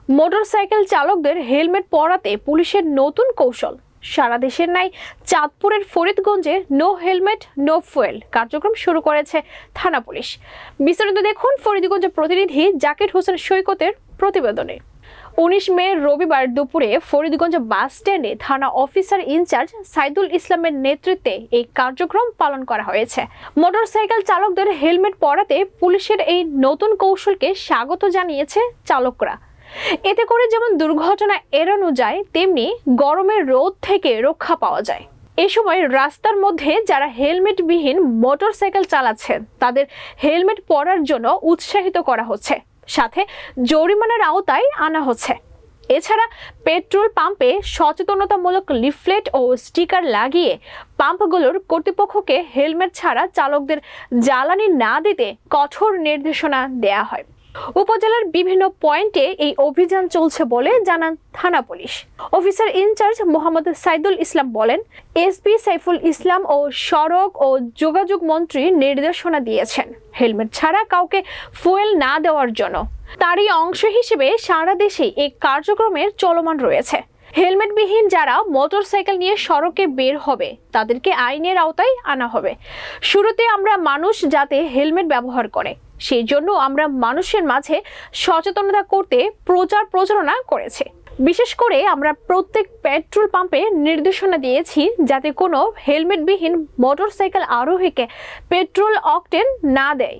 Motorcycle চালকদের helmet পরাতে পুলিশের নতুন কৌশল। সারা দেশের নাই চাঁদপুরের ফরিদগঞ্জে নো হেলমেট নো ফুয়েল কার্যক্রম শুরু করেছে থানা পুলিশ। বিস্তারিত দেখুন ফরিদগঞ্জের প্রতিনিধি জাকির হোসেন সৈকতের প্রতিবেদনে। 19 মে রবিবার দুপুরে ফরিদগঞ্জ বাস স্ট্যান্ডে থানা অফিসার ইনচার্জ সাইদুল ইসলামের নেতৃত্বে এই কার্যক্রম পালন করা হয়েছে। মোটরসাইকেল চালকদের হেলমেট পরাতে পুলিশের এই নতুন কৌশলকে স্বাগত জানিয়েছে চালকরা। এতে করে যেমন দুর্ঘটনা এড়ানো যায়, তেমনি গরমের রোদ থেকে রক্ষা পাওয়া যায়। এ সময় রাস্তার মধ্যে যারা হেলমেটবিহীন মোটরসাইকেল চালাচ্ছেন তাদের হেলমেট পরার জন্য উৎসাহিত করা হচ্ছে, সাথে জরিমানার আওতায় আনা হচ্ছে। এছাড়া পেট্রোল পাম্পে সচেতনতামূলক লিফলেট ও স্টিকার লাগিয়ে পাম্পগুলোর কর্তৃপক্ষকে হেলমেট ছাড়া চালকদের জ্বালানি না দিতে কঠোর নির্দেশনা দেয়া হয়। উপজেলার বিভিন্ন পয়েন্টে এই অভিযান চলছে বলে জানান থানা police officer in charge Mohammad Saidul Islam বলেন, এসপি সাইফুল ইসলাম ও সড়ক ও যোগাযোগ মন্ত্রী নির্দেশনা দিয়েছেন হেলমেট ছাড়া কাউকে ফুয়েল না দেওয়ার জন্য। তারই অংশ হিসেবে সারা দেশে এই কার্যক্রমের চলমান রয়েছে। হেলমেটবিহীন যারা মোটরসাইকেল নিয়ে সড়কে বের হবে তাদেরকে আইনের আওতায় আনা হবে। শুরুতে আমরা মানুষ যাতে হেলমেট ব্যবহার করে সেই জন্য আমরা মানুষের মাঝে সচেতনতা করতে প্রচার প্রচারণা করেছি। বিশেষ করে আমরা প্রত্যেক পেট্রোল পাম্পে নির্দেশনা দিয়েছি যাতে কোনো হেলমেটবিহীন মোটরসাইকেল আরোহীকে পেট্রোল অকটেন না দেয়।